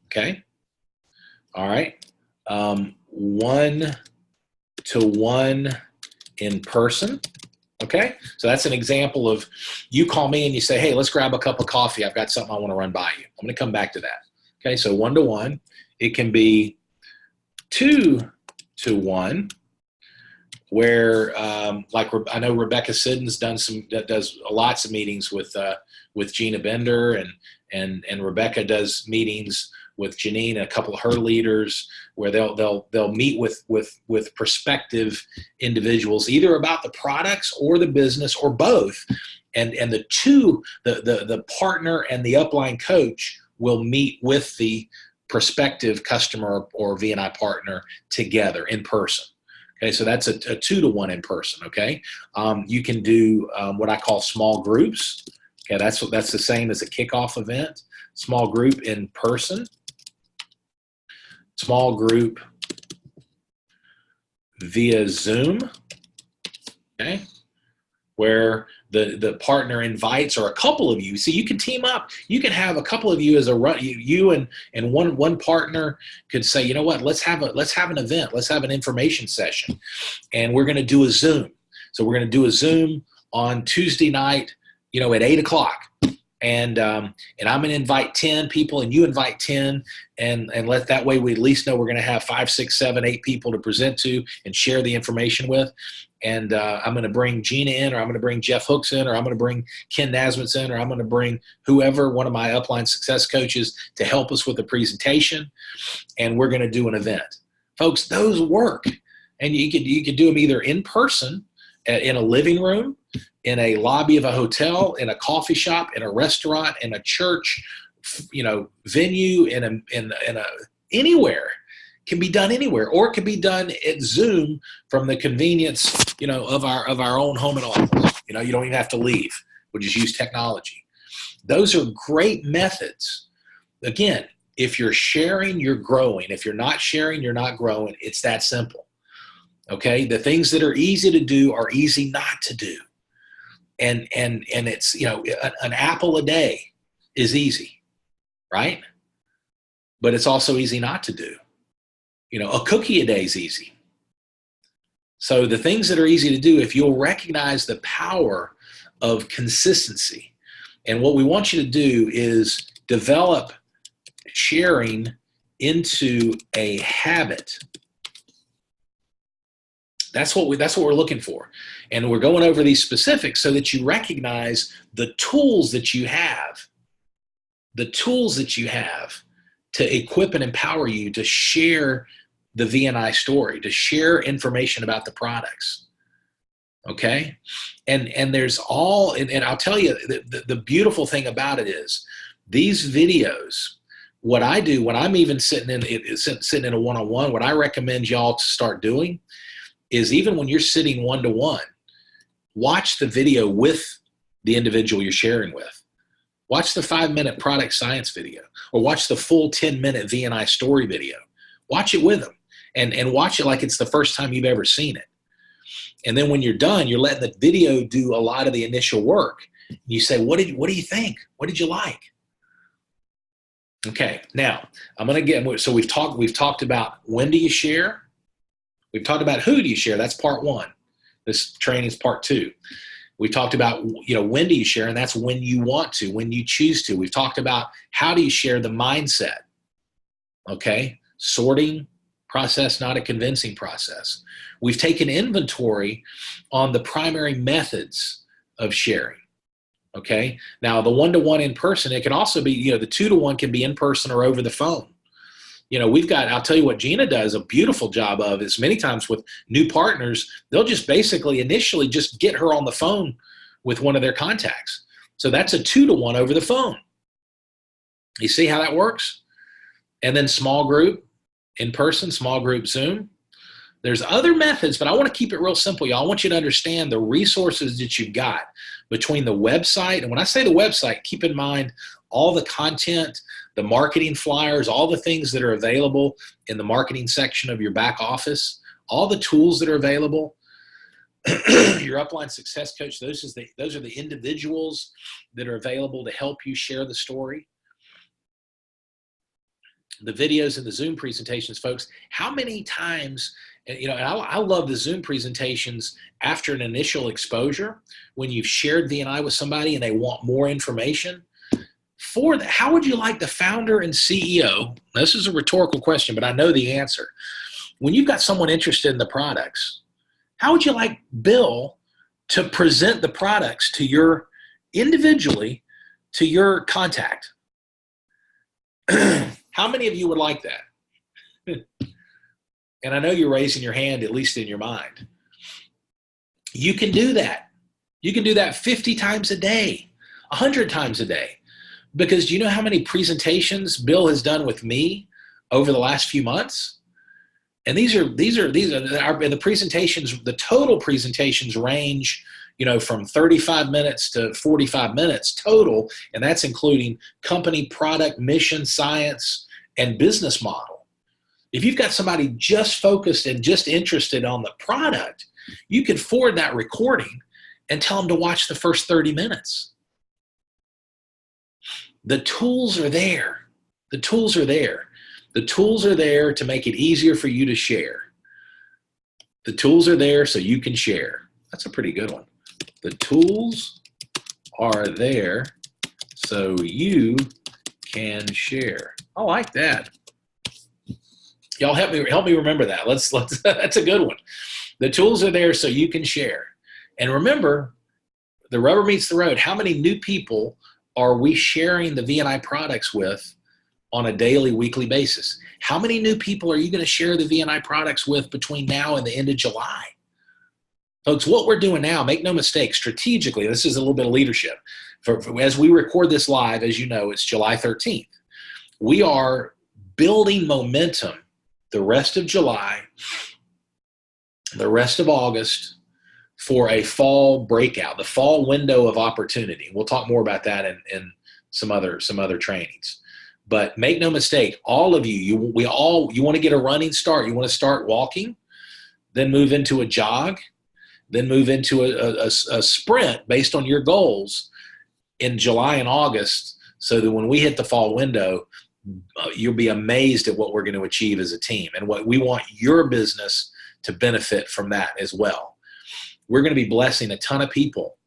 Okay. All right. One-to-one in person. Okay. So that's an example of you call me and you say, hey, let's grab a cup of coffee. I've got something I want to run by you. I'm going to come back to that. Okay. So one-to-one. It can be two-to-one, where like I know Rebecca Siddon's does lots of meetings with Gina Bender, and Rebecca does meetings with Janine and a couple of her leaders, where they'll meet with prospective individuals, either about the products or the business or both, and the partner and the upline coach will meet with the prospective customer or V&I partner together in person. Okay, so that's a 2-to-1 in person. Okay, you can do what I call small groups. Okay, that's the same as a kickoff event. Small group in person. Small group via Zoom. Okay, where the partner invites, or a couple of you. So you can team up. You can have a couple of you as you and one partner could say, you know what, let's have an event. Let's have an information session, and we're going to do a Zoom. So we're going to do a Zoom on Tuesday night, at 8 o'clock. And I'm going to invite 10 people, and you invite 10, and let that way we at least know we're going to have 5, 6, 7, 8 people to present to and share the information with. And I'm going to bring Gina in, or I'm going to bring Jeff Hooks in, or I'm going to bring Ken Nasmith in, or I'm going to bring whoever, one of my upline success coaches, to help us with the presentation. And we're going to do an event. Folks, those work. And you could do them either in person, in a living room, in a lobby of a hotel, in a coffee shop, in a restaurant, in a church, venue, in a anywhere. Can be done anywhere, or it can be done at Zoom from the convenience, of our own home and office. You don't even have to leave. We'll just use technology. Those are great methods. Again, if you're sharing, you're growing. If you're not sharing, you're not growing. It's that simple. Okay, the things that are easy to do are easy not to do. And it's, an apple a day is easy, right? But it's also easy not to do. A cookie a day is easy. So the things that are easy to do, if you'll recognize the power of consistency, and what we want you to do is develop sharing into a habit. That's what we're looking for. And we're going over these specifics so that you recognize the tools that you have to equip and empower you to share the V&I story, to share information about the products. Okay? And there's and I'll tell you, the beautiful thing about it is these videos what I do when I'm even sitting in a one-on-one, what I recommend y'all to start doing is, even when you're sitting one-to-one, watch the video with the individual you're sharing with. Watch the 5-minute product science video, or watch the full 10-minute VNI story video. Watch it with them, and watch it like it's the first time you've ever seen it. And then when you're done, you're letting the video do a lot of the initial work. You say, what do you think? What did you like? Okay, now I'm going to get, so we've talked about when do you share? We've talked about who do you share? That's part one. This training is part two. We talked about, when do you share? And that's when you want to, when you choose to. We've talked about how do you share, the mindset. Okay, sorting process, not a convincing process. We've taken inventory on the primary methods of sharing. Okay, now the one-to-one in person, it can also be, the 2-to-1 can be in person or over the phone. We've got, I'll tell you what Gina does a beautiful job of is, many times with new partners, they'll just basically initially just get her on the phone with one of their contacts. So that's a 2-to-1 over the phone. You see how that works? And then small group in person, small group Zoom. There's other methods, but I want to keep it real simple, y'all. I want you to understand the resources that you've got between the website. And when I say the website, keep in mind all the content, the marketing flyers, all the things that are available in the marketing section of your back office, all the tools that are available. Your upline success coach, those are the individuals that are available to help you share the story. The videos and the Zoom presentations, folks, how many times, and I love the Zoom presentations after an initial exposure, when you've shared VNI with somebody and they want more information. How would you like the founder and CEO, this is a rhetorical question, but I know the answer. When you've got someone interested in the products, how would you like Bill to present the products to your, individually, to your contact? How many of you would like that? And I know you're raising your hand, at least in your mind. You can do that. You can do that 50 times a day, 100 times a day. Because do you know how many presentations Bill has done with me over the last few months? And these are the presentations, the total presentations range, from 35 minutes to 45 minutes total. And that's including company, product, mission, science, and business model. If you've got somebody just focused and just interested on the product, you could forward that recording and tell them to watch the first 30 minutes. The tools are there. The tools are there. The tools are there to make it easier for you to share. The tools are there so you can share. That's a pretty good one. The tools are there so you can share. I like that. Y'all help me remember that. Let's that's a good one. The tools are there so you can share. And remember, the rubber meets the road. How many new people are we sharing the VNI products with on a daily, weekly basis? How many new people are you going to share the VNI products with between now and the end of July? Folks, what we're doing now, make no mistake, strategically, this is a little bit of leadership. As we record this live, as you know, it's July 13th. We are building momentum the rest of July, the rest of August, for a fall breakout, the fall window of opportunity. We'll talk more about that in some other trainings. But make no mistake, all of you, you want to get a running start. You want to start walking, then move into a jog, then move into a sprint based on your goals in July and August, so that when we hit the fall window, you'll be amazed at what we're going to achieve as a team. And what we want your business to benefit from that as well. We're going to be blessing a ton of people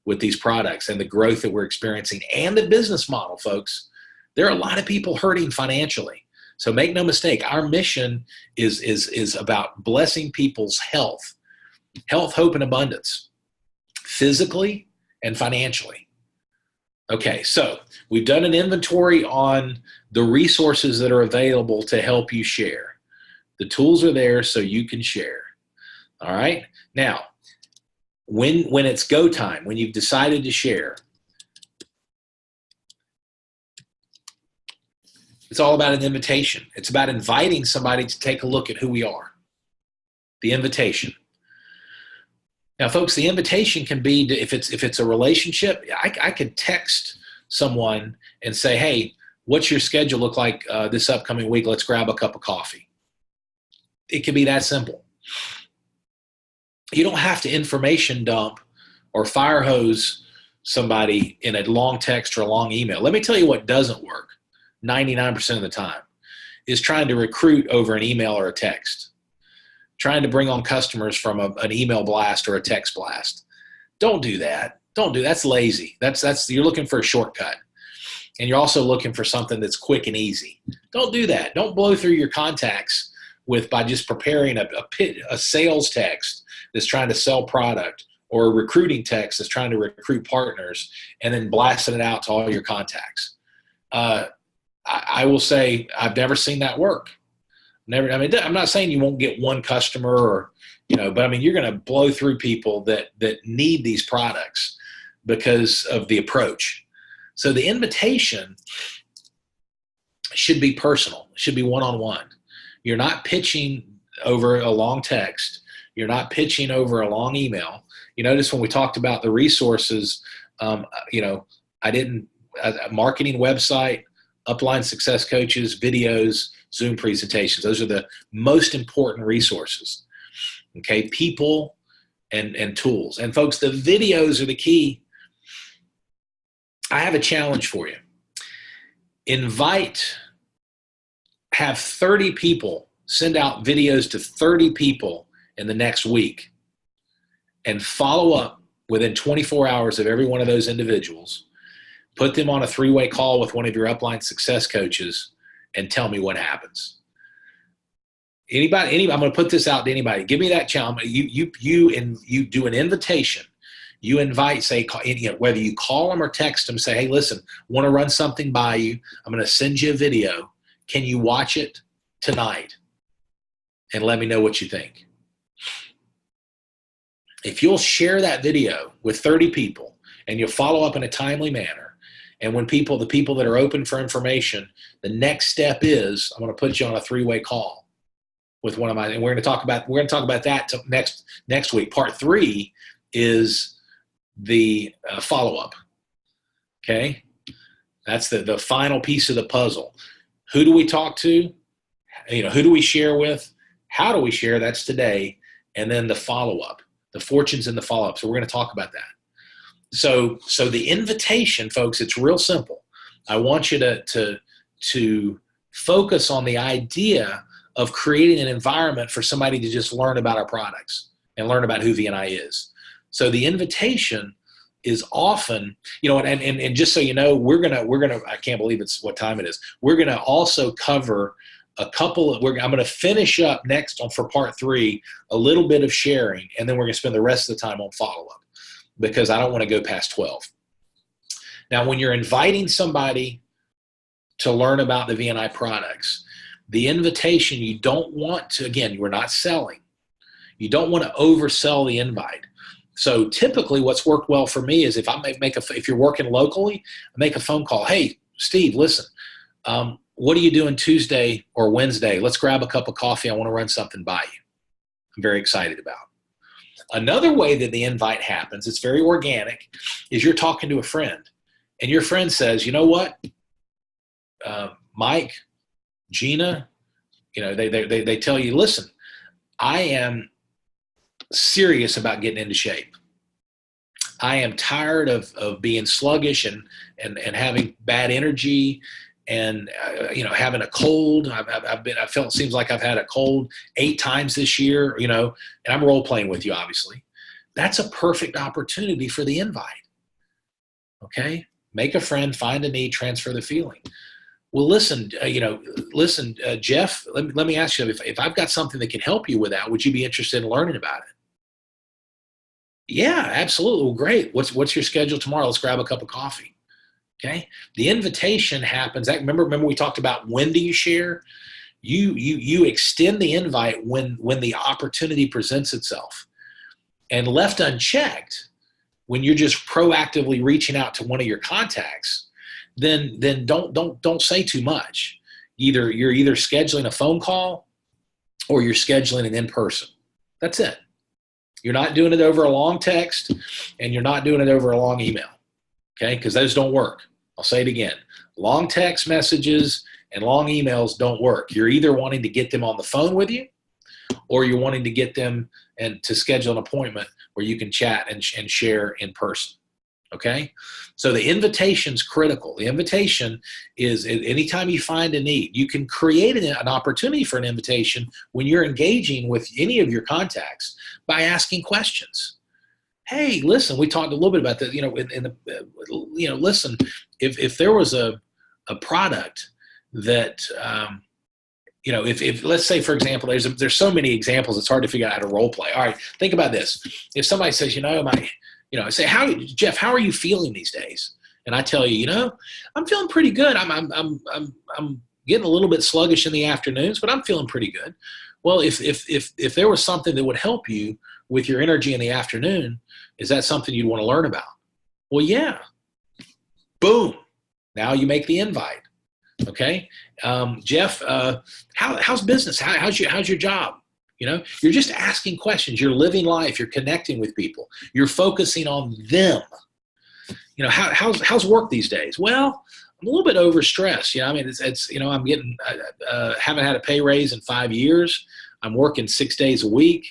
with these products and the growth that we're experiencing and the business model, folks. There are a lot of people hurting financially. So make no mistake, our mission is about blessing people's health, hope, and abundance, physically and financially. Okay, so we've done an inventory on the resources that are available to help you share. The tools are there so you can share. All right, now, when it's go time, when you've decided to share, It's all about an invitation. It's about inviting somebody to take a look at who we are. The invitation. Now, folks, the invitation can be, if it's a relationship, I could text someone and say, hey, what's your schedule look like this upcoming week? Let's grab a cup of coffee. It can be that simple. You don't have to information dump or fire hose somebody in a long text or a long email. Let me tell you what doesn't work 99% of the time is trying to recruit over an email or a text. Trying to bring on customers from an email blast or a text blast. Don't do that. That's lazy. That's you're looking for a shortcut. And you're also looking for something that's quick and easy. Don't do that. Don't blow through your contacts by just preparing a sales text that's trying to sell product, or a recruiting text that's trying to recruit partners, and then blasting it out to all your contacts. I will say I've never seen that work. Never. I mean, I'm not saying you won't get one customer, or but I mean, you're going to blow through people that need these products because of the approach. So the invitation should be personal. It should be one-on-one. You're not pitching over a long text. You're not pitching over a long email. You notice when we talked about the resources, I didn't marketing website, upline success coaches, videos, Zoom presentations. Those are the most important resources. Okay, people and tools. And folks, the videos are the key. I have a challenge for you. Have 30 people, send out videos to 30 people in the next week, and follow up within 24 hours of every one of those individuals. Put them on a 3-way call with one of your upline success coaches and tell me what happens. Anybody, I'm going to put this out to anybody. Give me that challenge. You do an invitation. You invite, say, whether you call them or text them, say, hey, listen, want to run something by you. I'm going to send you a video. Can you watch it tonight? And let me know what you think. If you'll share that video with 30 people and you'll follow up in a timely manner, and when the people that are open for information, the next step is I'm going to put you on a 3-way call with one of my, and we're going to talk about that next week. Part 3 is the follow-up. Okay. That's the final piece of the puzzle. Who do we talk to? Who do we share with? How do we share? That's today. And then the follow-up, the fortunes in the follow-up. So we're going to talk about that. So the invitation, folks, it's real simple. I want you to focus on the idea of creating an environment for somebody to just learn about our products and learn about who VNI is. So the invitation is often, and just so you know, we're gonna. I can't believe it's what time it is. We're gonna also cover a couple. I'm gonna finish up next for part 3, a little bit of sharing, and then we're gonna spend the rest of the time on follow up, because I don't want to go past 12. Now, when you're inviting somebody to learn about the VNI products, the invitation, you don't want to, again, we're not selling. You don't want to oversell the invite. So typically what's worked well for me is if you're working locally, I make a phone call. Hey, Steve, listen, what are you doing Tuesday or Wednesday? Let's grab a cup of coffee. I want to run something by you. I'm very excited about. Another way that the invite happens, it's very organic, is you're talking to a friend, and your friend says, you know what, Mike, Gina, they tell you, listen, I am serious about getting into shape. I am tired of being sluggish and having bad energy and having a cold. I felt it seems like I've had a cold 8 times this year, and I'm role playing with you, obviously. That's a perfect opportunity for the invite. Okay, make a friend, find a need, transfer the feeling. Well, listen, Jeff. Let me ask you, if I've got something that can help you with that, would you be interested in learning about it? Yeah, absolutely. Well, great. What's your schedule tomorrow? Let's grab a cup of coffee. Okay. The invitation happens. Remember we talked about when do you share? You extend the invite when the opportunity presents itself. And left unchecked, when you're just proactively reaching out to one of your contacts, then don't say too much. You're either scheduling a phone call or you're scheduling an in-person. That's it. You're not doing it over a long text, and you're not doing it over a long email, okay? Because those don't work. I'll say it again. Long text messages and long emails don't work. You're either wanting to get them on the phone with you, or you're wanting to get them and to schedule an appointment where you can chat and share in person. Okay? So the invitation's critical. The invitation is anytime you find a need, you can create an opportunity for an invitation when you're engaging with any of your contacts by asking questions. Hey, listen, we talked a little bit about that, listen, if there was a product that, if let's say, for example, there's so many examples, it's hard to figure out how to role play. All right, think about this. If somebody says, I say, Jeff, how are you feeling these days? And I tell you, I'm feeling pretty good. I'm getting a little bit sluggish in the afternoons, but I'm feeling pretty good. Well, if there was something that would help you with your energy in the afternoon, is that something you'd want to learn about? Well, yeah. Boom. Now you make the invite. Okay. Jeff, how's business? How's your job? You're just asking questions. You're living life. You're connecting with people. You're focusing on them. How's work these days? Well, I'm a little bit overstressed. I'm getting, haven't had a pay raise in 5 years. I'm working 6 days a week.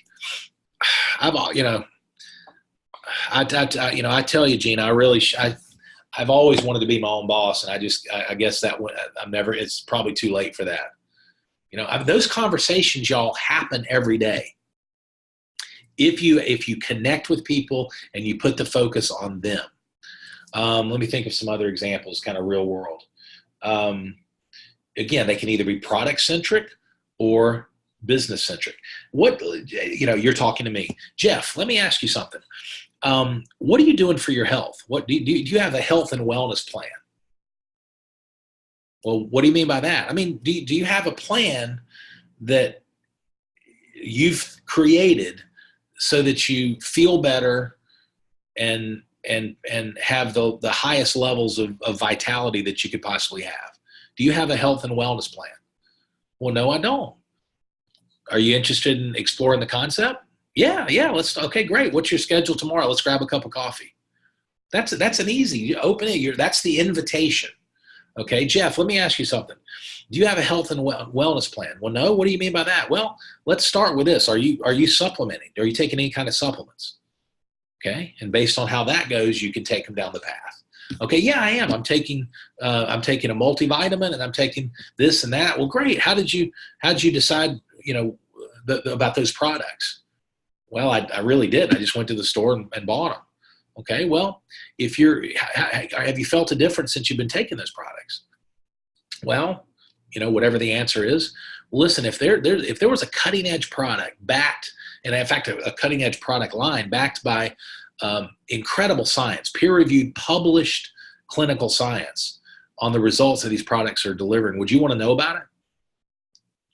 I tell you, Gina, I've always wanted to be my own boss. And I guess that it's probably too late for that. Those conversations, y'all, happen every day. If you connect with people and you put the focus on them. Let me think of some other examples, kind of real world. Again, they can either be product centric or business centric. You're talking to me, Jeff. Let me ask you something. What are you doing for your health? Do you have a health and wellness plan? Well, what do you mean by that? I mean, do you have a plan that you've created so that you feel better and have the highest levels of vitality that you could possibly have? Do you have a health and wellness plan? Well, no, I don't. Are you interested in exploring the concept? Yeah. Okay, great. What's your schedule tomorrow? Let's grab a cup of coffee. That's an easy, you open it. That's the invitation. Okay, Jeff, let me ask you something. Do you have a health and wellness plan? Well, no. What do you mean by that? Well, let's start with this. Are you supplementing? Are you taking any kind of supplements? Okay, and based on how that goes, you can take them down the path. Okay, yeah, I am. I'm taking a multivitamin, and I'm taking this and that. Well, great. How did you decide? About those products? Well, I really did. I just went to the store and bought them. Okay, well, have you felt a difference since you've been taking those products? Well, whatever the answer is, listen, if there was a cutting edge product backed, and in fact, a cutting edge product line backed by incredible science, peer reviewed, published clinical science on the results that these products are delivering, would you want to know about it?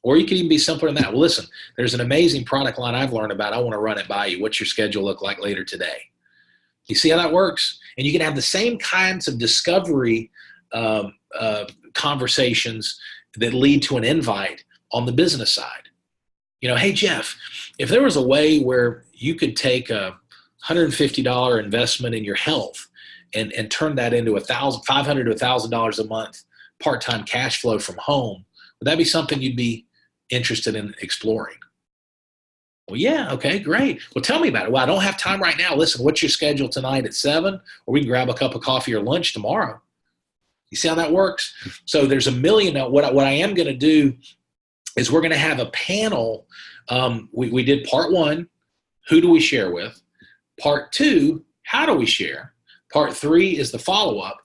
Or you could even be simpler than that. Well, listen, there's an amazing product line I've learned about. I want to run it by you. What's your schedule look like later today? You see how that works? And you can have the same kinds of discovery conversations that lead to an invite on the business side. Hey, Jeff, if there was a way where you could take a $150 investment in your health and turn that into $500 to $1,000 a month part-time cash flow from home, would that be something you'd be interested in exploring? Well, yeah, okay, great. Well, tell me about it. Well, I don't have time right now. Listen, what's your schedule tonight at 7? Or we can grab a cup of coffee or lunch tomorrow. You see how that works? So there's a million. What I am going to do is we're going to have a panel. We did part 1, who do we share with? Part 2, how do we share? Part 3 is the follow-up.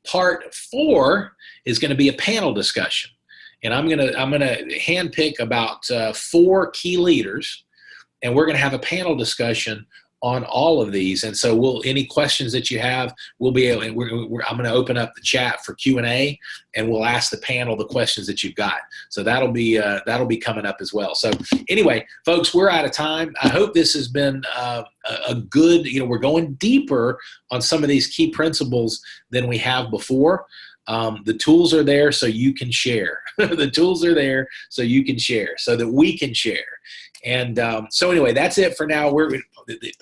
Part 4 is going to be a panel discussion. And I'm going to handpick about 4 key leaders, and we're going to have a panel discussion on all of these. And so any questions that you have, we'll be able, I'm going to open up the chat for Q&A, and we'll ask the panel the questions that you've got. So that'll be coming up as well. So anyway, folks, we're out of time. I hope this has been a good, we're going deeper on some of these key principles than we have before. The tools are there so you can share. The tools are there so you can share, so that we can share. And so anyway, that's it for now.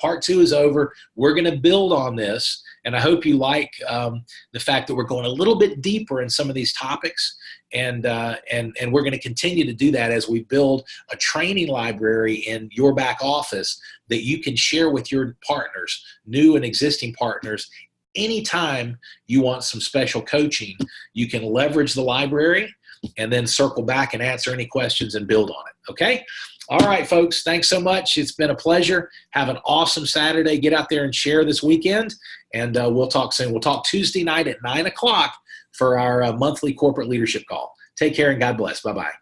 Part 2 is over. We're going to build on this, and I hope you like the fact that we're going a little bit deeper in some of these topics, and we're going to continue to do that as we build a training library in your back office that you can share with your partners, new and existing partners. Anytime you want some special coaching, you can leverage the library and then circle back and answer any questions and build on it. Okay? All right, folks, thanks so much. It's been a pleasure. Have an awesome Saturday. Get out there and share this weekend, and we'll talk soon. We'll talk Tuesday night at 9 o'clock for our monthly corporate leadership call. Take care and God bless. Bye-bye.